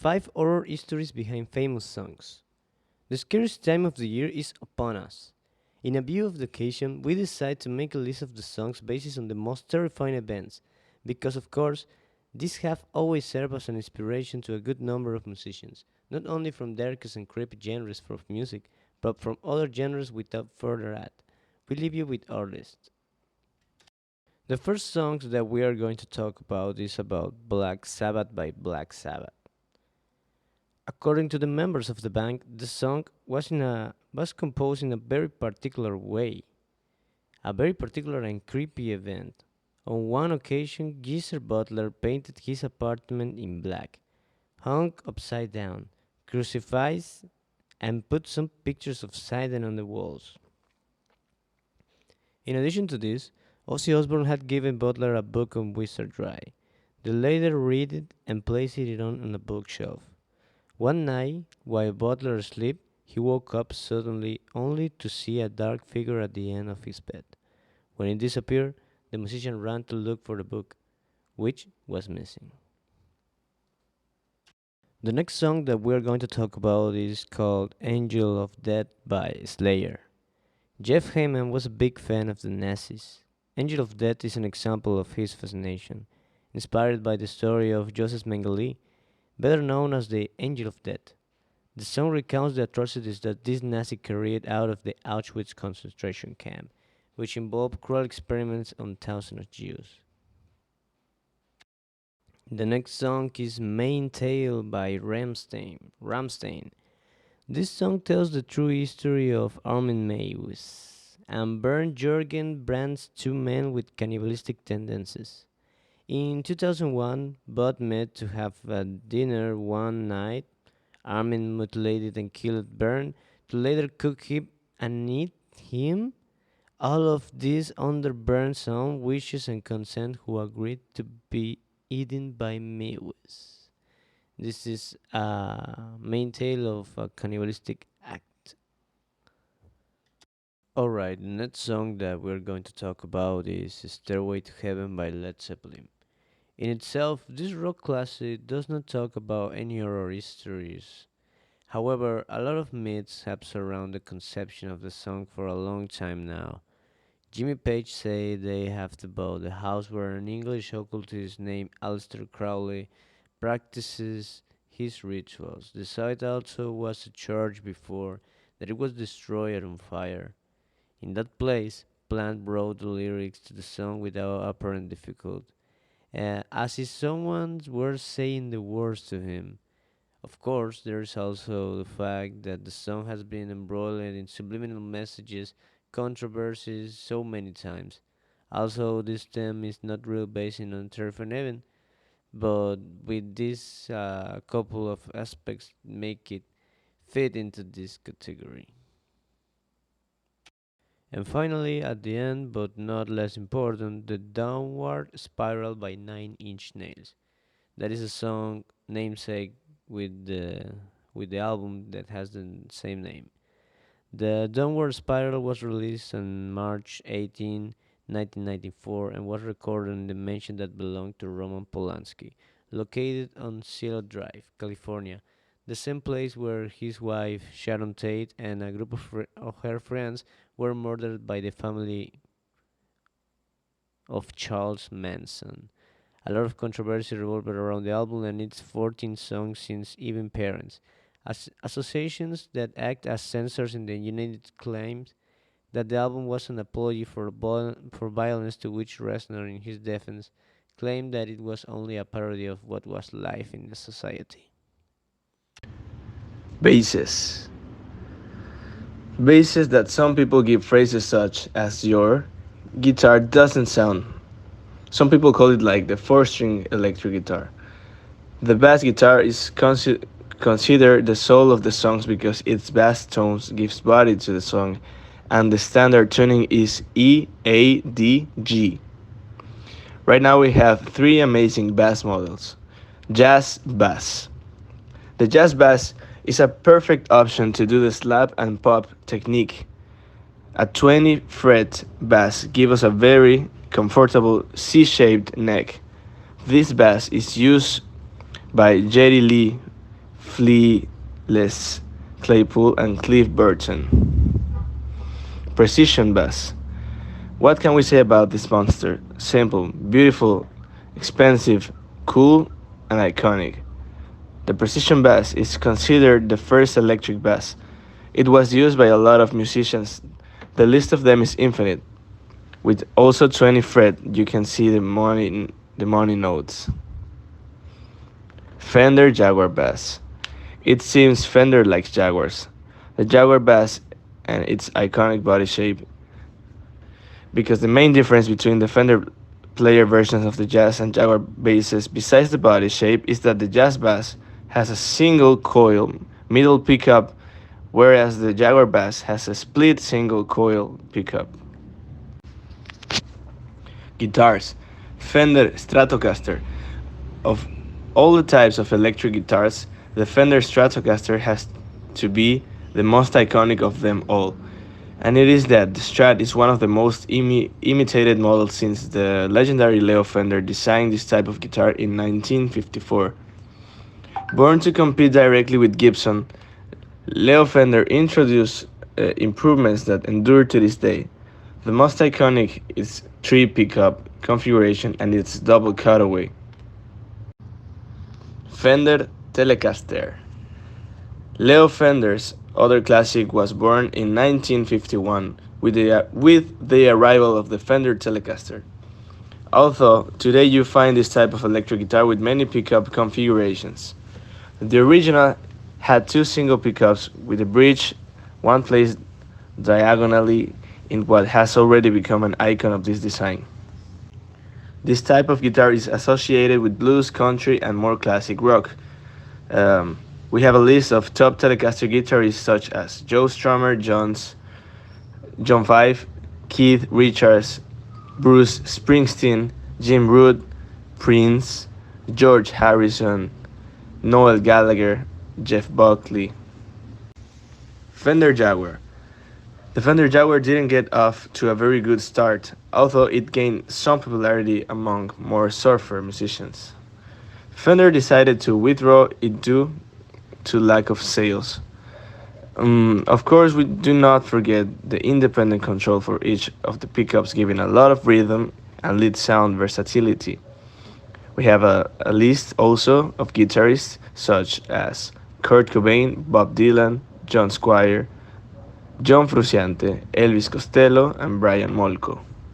5 horror histories behind famous songs. The scariest time of the year is upon us. In a view of the occasion, we decide to make a list of the songs based on the most terrifying events, because of course, these have always served as an inspiration to a good number of musicians, not only from darkest and creepy genres of music, but from other genres. Without further ado, we leave you with our list. The first songs that we are going to talk about is about Black Sabbath by Black Sabbath. According to the members of the band, the song was composed in a very particular way, a very particular and creepy event. On one occasion, Geezer Butler painted his apartment in black, hung upside down, crucified, and put some pictures of Satan on the walls. In addition to this, Ozzy Osbourne had given Butler a book on wizardry. The latter read it and placed it on a bookshelf. One night, while Butler slept, he woke up suddenly only to see a dark figure at the end of his bed. When it disappeared, the musician ran to look for the book, which was missing. The next song that we're going to talk about is called Angel of Death by Slayer. Jeff Hayman was a big fan of the Nazis. Angel of Death is an example of his fascination, inspired by the story of Joseph Mengele, better known as the Angel of Death. The song recounts the atrocities that this Nazi carried out of the Auschwitz concentration camp, which involved cruel experiments on thousands of Jews. The next song is Main Tale by Ramstein. This song tells the true history of Armin Meiwes and Bernd Jürgen Brandt's two men with cannibalistic tendencies. In 2001, both met to have a dinner one night. Armin mutilated and killed Bernd to later cook him and eat him. All of this under Bernd's own wishes and consent, who agreed to be eaten by Mewes. This is a main tale of a cannibalistic act. Alright, the next song that we're going to talk about is Stairway to Heaven by Led Zeppelin. In itself, this rock classic does not talk about any horror histories. However, a lot of myths have surrounded the conception of the song for a long time now. Jimmy Page said they have about the house where an English occultist named Aleister Crowley practices his rituals. The site also was a church before that it was destroyed on fire. In that place, Plant wrote the lyrics to the song without apparent difficulty, as if someone were saying the words to him. Of course, there is also the fact that the song has been embroiled in subliminal messages, controversies so many times. Also, this theme is not really based on terrifying event, but with this couple of aspects make it fit into this category. And finally, at the end, but not less important, the Downward Spiral by Nine Inch Nails. That is a song namesake with the album that has the same name. The Downward Spiral was released on March 18, 1994, and was recorded in the mansion that belonged to Roman Polanski, located on Cielo Drive, California, the same place where his wife Sharon Tate and a group of her friends were murdered by the family of Charles Manson. A lot of controversy revolved around the album and its 14 songs since even parents. Associations that act as censors in the United claimed that the album was an apology for violence, to which Reznor, in his defense, claimed that it was only a parody of what was life in the society. Basses. Basses that some people give phrases such as your guitar doesn't sound. Some people call it like the four-string electric guitar. The bass guitar is considered the soul of the songs because its bass tones gives body to the song, and the standard tuning is E, A, D, G. Right now we have three amazing bass models. Jazz bass. The jazz bass is a perfect option to do the slap and pop technique. A 20 fret bass gives us a very comfortable C-shaped neck. This bass is used by Jerry Lee Flea, Les Claypool, and Cliff Burton. Precision bass. What can we say about this monster? Simple, beautiful, expensive, cool, and iconic. The precision bass is considered the first electric bass. It was used by a lot of musicians. The list of them is infinite. With also 20 fret, you can see the money notes. Fender Jaguar bass. It seems Fender likes Jaguars. The Jaguar bass and its iconic body shape, because the main difference between the Fender player versions of the Jazz and Jaguar basses, besides the body shape, is that the Jazz bass has a single coil middle pickup, whereas the Jaguar bass has a split single coil pickup. Guitars. Fender Stratocaster. Of all the types of electric guitars, the Fender Stratocaster has to be the most iconic of them all. And it is that the Strat is one of the most imitated models since the legendary Leo Fender designed this type of guitar in 1954. Born to compete directly with Gibson, Leo Fender introduced improvements that endure to this day. The most iconic is 3 pickup configuration and its double cutaway. Fender Telecaster. Leo Fender's other classic was born in 1951 with the arrival of the Fender Telecaster. Although today you find this type of electric guitar with many pickup configurations. The original had 2 single pickups with a bridge, one placed diagonally in what has already become an icon of this design. This type of guitar is associated with blues, country, and more classic rock. Um, we have a list of top Telecaster guitarists such as Joe Strummer, John Five, Keith Richards, Bruce Springsteen, Jim Root, Prince, George Harrison, Noel Gallagher, Jeff Buckley. Fender Jaguar. The Fender Jaguar didn't get off to a very good start, although it gained some popularity among more surfer musicians. Fender decided to withdraw it due to lack of sales. Of course, we do not forget the independent control for each of the pickups, giving a lot of rhythm and lead sound versatility. We have a list also of guitarists such as Kurt Cobain, Bob Dylan, John Squire, John Frusciante, Elvis Costello, and Brian Molko.